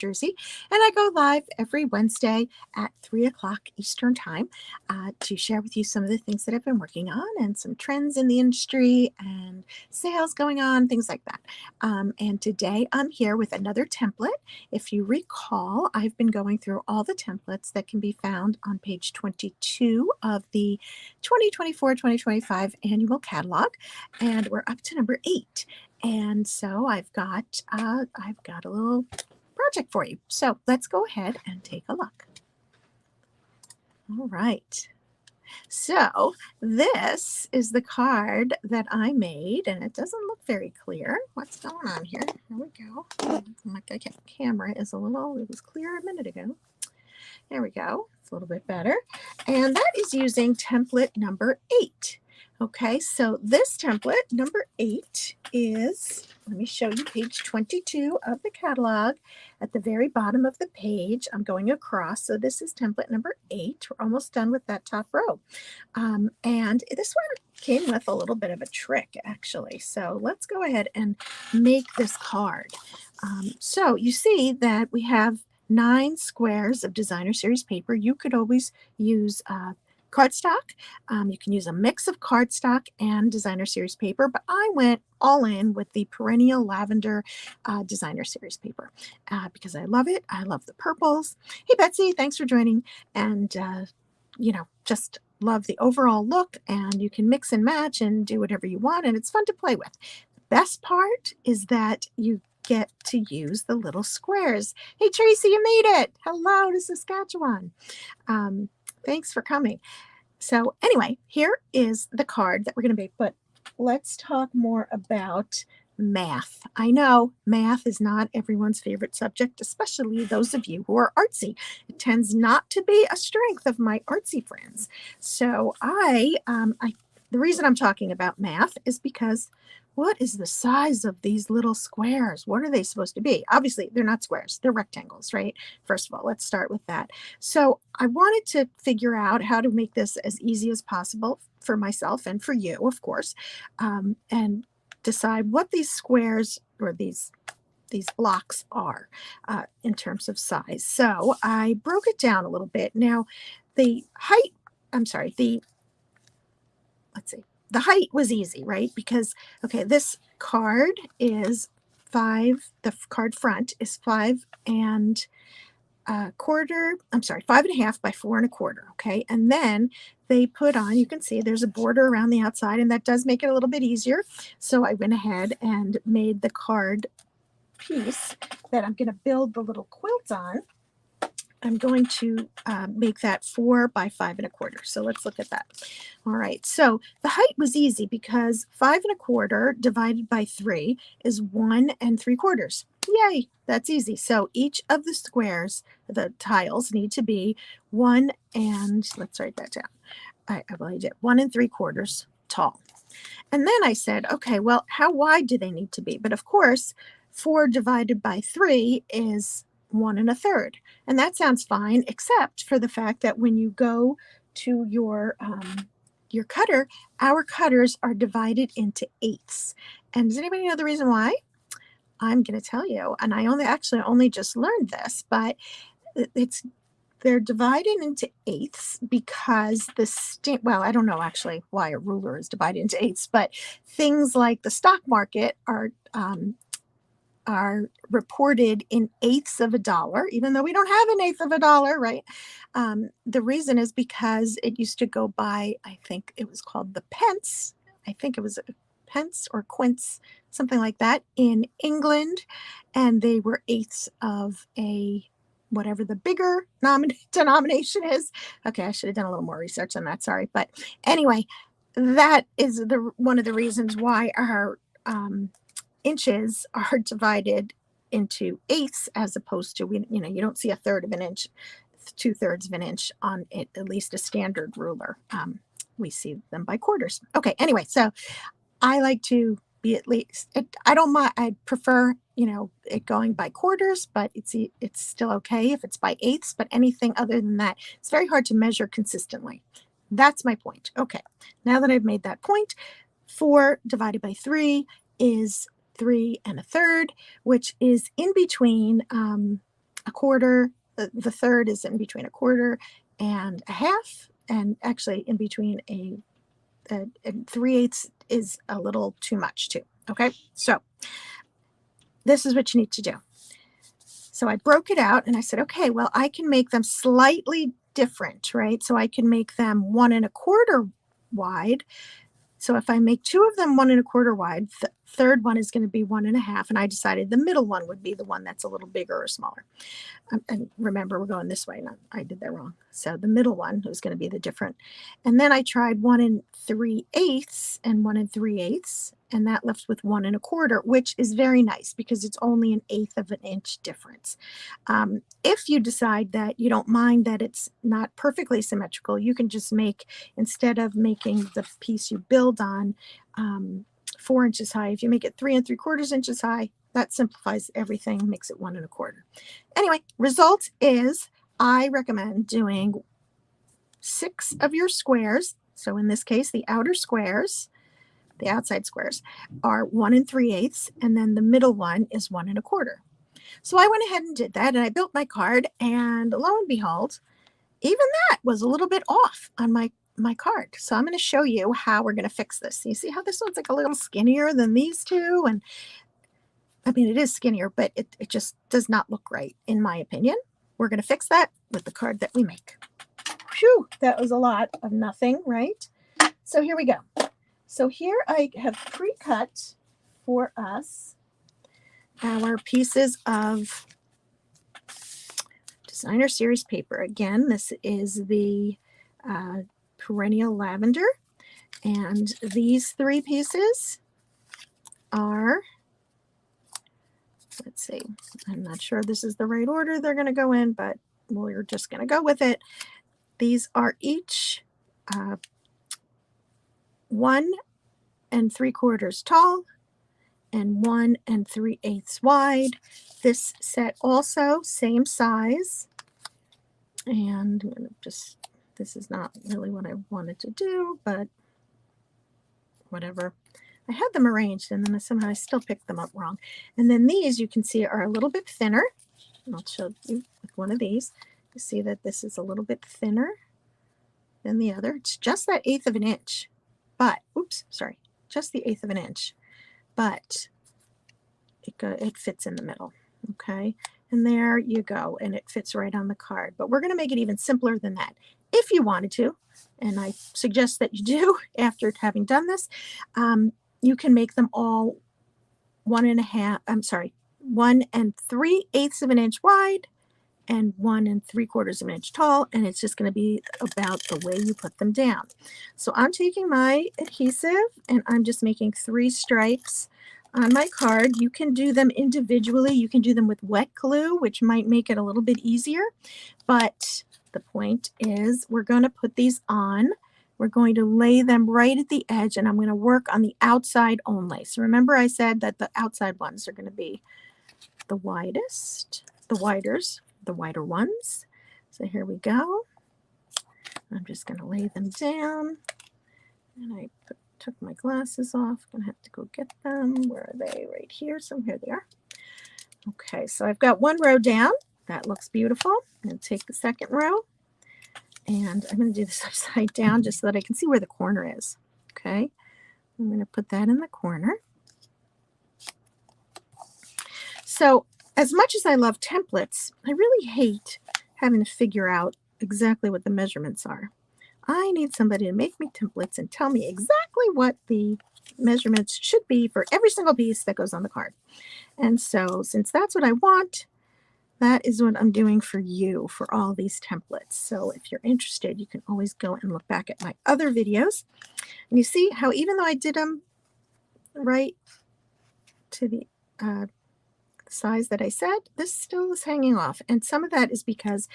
Jersey, and I go live every Wednesday at 3 o'clock Eastern Time to share with you some of the things that I've been working on and some trends in the industry and sales going on, things like that. And today I'm here with another template. If you recall, I've been going through all the templates that can be found on page 22 of the 2024-2025 annual catalog, and we're up to number 8. And so I've got a little project for you. So let's go ahead and take a look. All right. So this is the card that I made, and it doesn't look very clear. What's going on here? Here we go. My camera is it was clear a minute ago. There we go. It's a little bit better. And that is using template number 8. Okay, so this template, number 8, is, let me show you page 22 of the catalog. At the very bottom of the page, I'm going across. So this is template number 8. We're almost done with that top row. And this one came with a little bit of a trick, actually. So let's go ahead and make this card. So you see that we have 9 squares of designer series paper. You could always use cardstock. You can use a mix of cardstock and designer series paper, but I went all in with the Perennial Lavender designer series paper because I love it. I love the purples. Hey, Betsy, thanks for joining. And, just love the overall look, and you can mix and match and do whatever you want, and it's fun to play with. The best part is that you get to use the little squares. Hey, Tracy, you made it. Hello to Saskatchewan. Thanks for coming. So anyway, here is the card that we're going to make, but let's talk more about math. I know math is not everyone's favorite subject, especially those of you who are artsy. It tends not to be a strength of my artsy friends. So the reason I'm talking about math is because what is the size of these little squares? What are they supposed to be? Obviously, they're not squares. They're rectangles, right? First of all, let's start with that. So I wanted to figure out how to make this as easy as possible for myself and for you, of course, and decide what these squares or these blocks are in terms of size. So I broke it down a little bit. Now, the height was easy, right? Because, okay, this card is 5, the card front is 5 and a quarter, 5.5 by 4 1/4, okay? And then they put on, you can see there's a border around the outside, and that does make it a little bit easier. So I went ahead and made the card piece that I'm going to build the little quilt on. I'm going to make that 4 by 5 1/4. So let's look at that. All right. So the height was easy because 5 1/4 divided by 3 is 1 3/4. Yay, that's easy. So each of the squares, the tiles, need to be 1 and, let's write that down. I did 1 3/4 tall. And then I said, okay, well, how wide do they need to be? But of course, 4 divided by 3 is 1 1/3. And that sounds fine, except for the fact that when you go to your cutter, our cutters are divided into eighths. And does anybody know the reason why? I'm going to tell you. And I only just learned this, but they're divided into eighths because I don't know actually why a ruler is divided into eighths, but things like the stock market are reported in eighths of a dollar, even though we don't have an eighth of a dollar, right? The reason is because it used to go by, I think it was called the pence. I think it was a pence or quince, something like that, in England, and they were eighths of whatever the bigger denomination is. Okay, I should have done a little more research on that. Sorry, but anyway, that is one of the reasons why our inches are divided into eighths, as opposed to you don't see 1/3 of an inch, 2/3 of an inch on it, at least a standard ruler. We see them by quarters. Okay, anyway, so I like to be at least. I don't mind. I prefer it going by quarters, but it's still okay if it's by eighths. But anything other than that, it's very hard to measure consistently. That's my point. Okay, now that I've made that point, 4 divided by 3 is 3 1/3, which is in between a quarter. The third is in between a quarter and a half, and actually in between a 3/8 is a little too much too. Okay, so this is what you need to do. So I broke it out and I said, okay, well, I can make them slightly different, right? So I can make them 1 1/4 wide. So if I make 2 of them 1 1/4 wide, the third one is going to be 1 1/2. And I decided the middle one would be the one that's a little bigger or smaller. And remember, we're going this way. Not, I did that wrong. So the middle one was going to be the different. And then I tried 1 3/8 and 1 3/8, and that left with 1 1/4, which is very nice because it's only 1/8 of an inch difference. If you decide that you don't mind that it's not perfectly symmetrical, you can just make, instead of making the piece you build on 4 inches high, if you make it 3 3/4 inches high, that simplifies everything, makes it 1 1/4. Anyway, result is I recommend doing 6 of your squares. So in this case, the outer squares, the outside squares, are 1 3/8, and then the middle one is 1 1/4. So I went ahead and did that, and I built my card, and lo and behold, even that was a little bit off on my card. So I'm going to show you how we're going to fix this. You see how this one's like a little skinnier than these two? And I mean, it is skinnier, but it just does not look right, in my opinion. We're going to fix that with the card that we make. Phew, that was a lot of nothing, right? So here we go. So here I have pre-cut for us our pieces of Designer Series paper. Again, this is the Perennial Lavender, and these 3 pieces are, let's see, I'm not sure this is the right order they're going to go in, but we're just going to go with it. These are each 1 3/4 tall and 1 3/8 wide. This set also same size, and I'm gonna just, this is not really what I wanted to do, but whatever. I had them arranged and then somehow I still picked them up wrong. And then these, you can see, are a little bit thinner. I'll show you with one of these. You see that this is a little bit thinner than the other. It's just that 1/8 of an inch, but oops, sorry, just the 1/8 of an inch, but it fits in the middle. Okay, and there you go, and it fits right on the card. But we're going to make it even simpler than that if you wanted to, and I suggest that you do after having done this. You can make them all 1 3/8 of an inch wide and 1 3/4 of an inch tall, and it's just going to be about the way you put them down. So I'm taking my adhesive and I'm just making 3 stripes on my card. You can do them individually. You can do them with wet glue, which might make it a little bit easier, but the point is we're going to put these on. We're going to lay them right at the edge, and I'm going to work on the outside only. So remember I said that the outside ones are going to be the widest, the wider ones. So here we go. I'm just going to lay them down, and I took my glasses off. I'm going to have to go get them. Where are they? Right here. So here they are. Okay, so I've got 1 row down. That looks beautiful. I'm going to take the 2nd row, and I'm going to do this upside down just so that I can see where the corner is. Okay, I'm going to put that in the corner. So as much as I love templates, I really hate having to figure out exactly what the measurements are. I need somebody to make me templates and tell me exactly what the measurements should be for every single piece that goes on the card. And so since that's what I want, that is what I'm doing for you for all these templates. So if you're interested, you can always go and look back at my other videos. And you see how even though I did them right to the size that I said, this still is hanging off. And some of that is because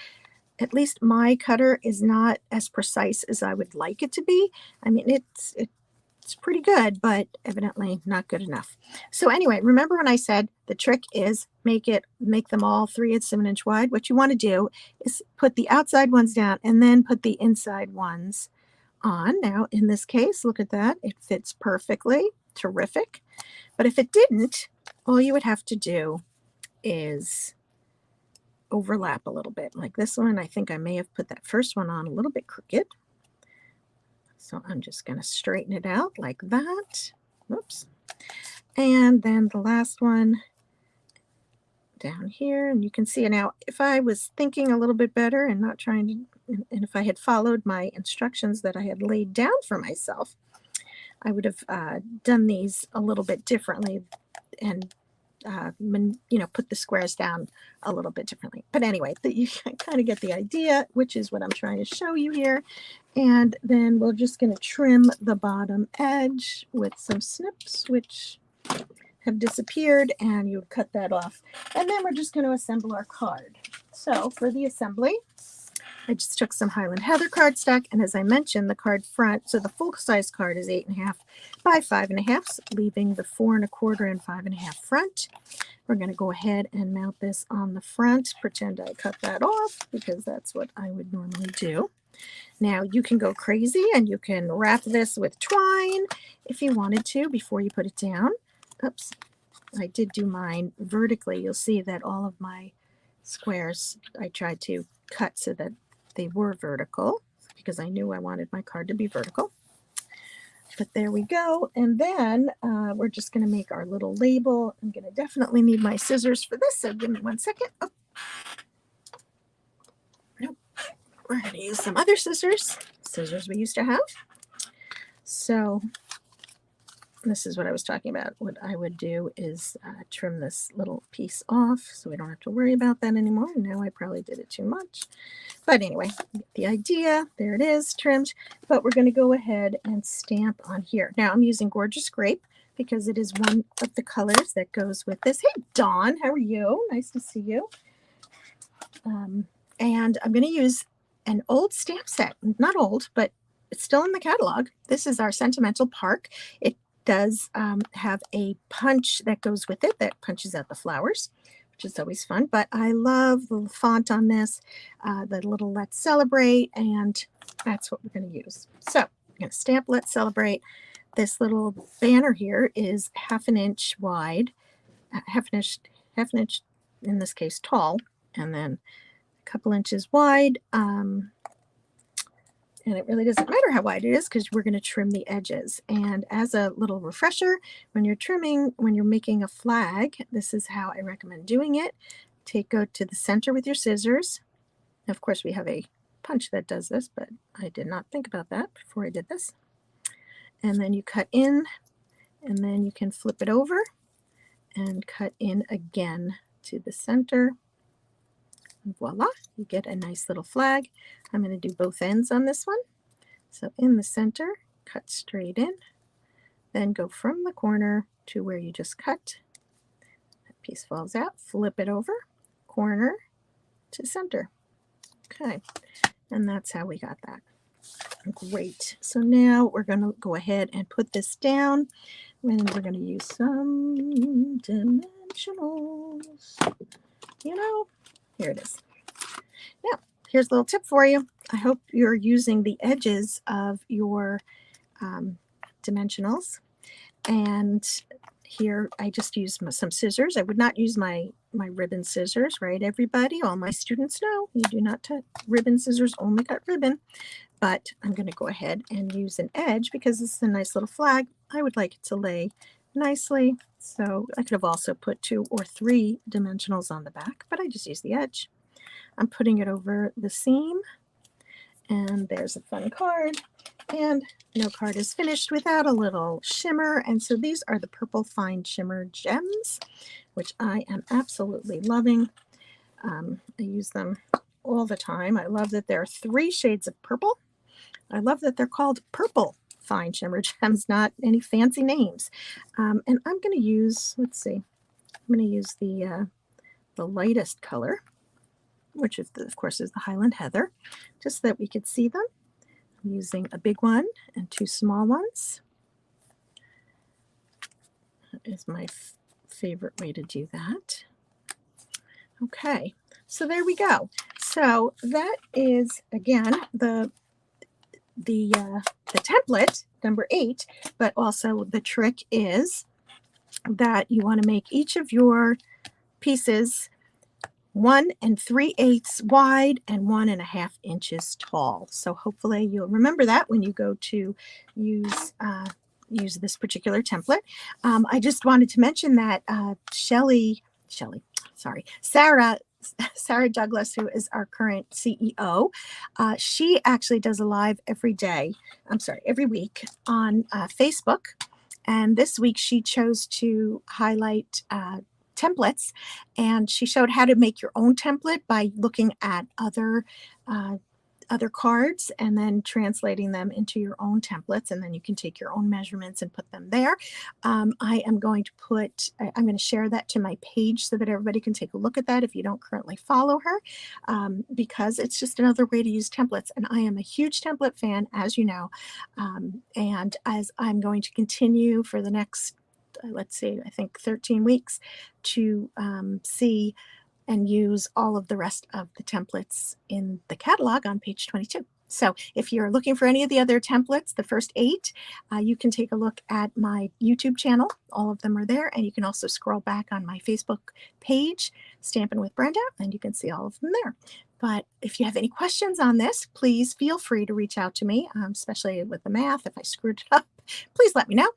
at least my cutter is not as precise as I would like it to be. I mean, it's pretty good, but evidently not good enough. So anyway, remember when I said the trick is make them all 3/8 of an inch wide? What you want to do is put the outside ones down and then put the inside ones on. Now, in this case, look at that. It fits perfectly. Terrific. But if it didn't, all you would have to do is overlap a little bit. Like this one, I think I may have put that first one on a little bit crooked. So I'm just going to straighten it out like that. Whoops. And then the last one down here, and you can see now if I was thinking a little bit better and not trying to, and if I had followed my instructions that I had laid down for myself, I would have done these a little bit differently and put the squares down a little bit differently. But anyway, you kind of get the idea, which is what I'm trying to show you here. And then we're just going to trim the bottom edge with some snips, which have disappeared, and you would cut that off. And then we're just going to assemble our card. So for the assembly, I just took some Highland Heather cardstock, and as I mentioned, the card front, so the full-size card is 8.5 by 5.5, leaving the 4 1/4 and 5.5 front. We're going to go ahead and mount this on the front. Pretend I cut that off because that's what I would normally do. Now you can go crazy and you can wrap this with twine if you wanted to before you put it down. Oops, I did do mine vertically. You'll see that all of my squares I tried to cut so that they were vertical because I knew I wanted my card to be vertical. But there we go. And then we're just going to make our little label. I'm going to definitely need my scissors for this, so give me 1 second. Oh. Nope. We're going to use some other scissors we used to have. So this is what I was talking about. What I would do is trim this little piece off so we don't have to worry about that anymore. Now I probably did it too much. But anyway, the idea, there it is, trimmed. But we're going to go ahead and stamp on here. Now I'm using Gorgeous Grape because it is one of the colors that goes with this. Hey, Dawn, how are you? Nice to see you. And I'm going to use an old stamp set. Not old, but it's still in the catalog. This is our Sentimental Park. It does have a punch that goes with it that punches out the flowers, which is always fun. But I love the font on this, the little Let's Celebrate, and that's what we're going to use. So I'm going to stamp Let's Celebrate. This little banner here is 1/2 inch wide, half an inch in this case tall, and then a couple inches wide. And it really doesn't matter how wide it is because we're going to trim the edges. And as a little refresher, when you're making a flag, this is how I recommend doing it. Go to the center with your scissors. Of course, we have a punch that does this, but I did not think about that before I did this. And then you cut in, and then you can flip it over and cut in again to the center. Voila, you get a nice little flag. I'm going to do both ends on this one. So in the center, cut straight in, then go from the corner to where you just cut. That piece falls out, flip it over, corner to center. Okay, and that's how we got that. Great. So now we're going to go ahead and put this down, and we're going to use some dimensionals. Here it is. Now, here's a little tip for you. I hope you're using the edges of your dimensionals. And here I just used some scissors. I would not use my ribbon scissors, right, everybody? All my students know you do not cut ribbon scissors, only cut ribbon. But I'm going to go ahead and use an edge because this is a nice little flag. I would like it to lay nicely. So I could have also put 2 or 3 dimensionals on the back, but I just use the edge. I'm putting it over the seam, and there's a fun card. And no card is finished without a little shimmer. And so these are the Purple Fine Shimmer Gems, which I am absolutely loving. I use them all the time. I love that there are 3 shades of purple. I love that they're called Purple Fine Shimmer Gems, not any fancy names. And I'm going to use, let's see, I'm going to use the lightest color, which is of course is the Highland Heather, just so that we could see them. I'm using a big one and 2 small ones. That is my favorite way to do that. Okay, so there we go. So that is, again, the template, number 8, but also the trick is that you want to make each of your pieces 1 3/8 wide and 1.5 inches tall. So hopefully you'll remember that when you go to use use this particular template. I just wanted to mention that Sarah Douglas, who is our current CEO, she actually does a live every week on Facebook. And this week she chose to highlight templates, and she showed how to make your own template by looking at uh, other cards and then translating them into your own templates, and then you can take your own measurements and put them there. I'm going to share that to my page so that everybody can take a look at that if you don't currently follow her, because it's just another way to use templates, and I am a huge template fan, as you know. And as I'm going to continue for the next let's see, I think 13 weeks to see and use all of the rest of the templates in the catalog on page 22. So if you're looking for any of the other templates, the first 8, you can take a look at my YouTube channel. All of them are there. And you can also scroll back on my Facebook page, Stampin' with Brenda, and you can see all of them there. But if you have any questions on this, please feel free to reach out to me, especially with the math. If I screwed it up, please let me know.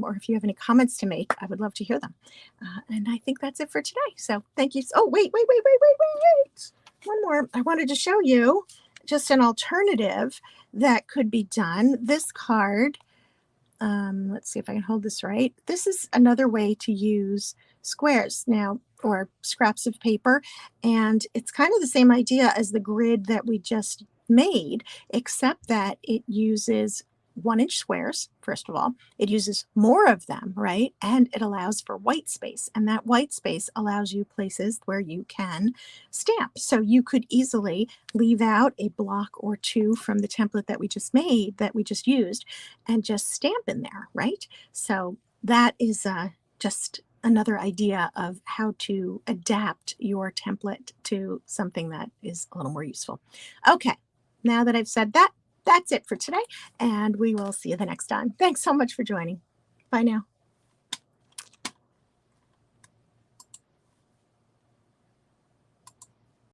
Or if you have any comments to make, I would love to hear them. And I think that's it for today. So thank you. Oh, wait. One more. I wanted to show you just an alternative that could be done. This card, let's see if I can hold this right. This is another way to use squares now, or scraps of paper, and it's kind of the same idea as the grid that we just made, except that it uses 1-inch squares. First of all, it uses more of them, right? And it allows for white space, and that white space allows you places where you can stamp. So you could easily leave out a block or 2 from the template that we just made, that we just used, and just stamp in there, right? So that is just another idea of how to adapt your template to something that is a little more useful. Okay, now that I've said that, that's it for today, and we will see you the next time. Thanks so much for joining. Bye now.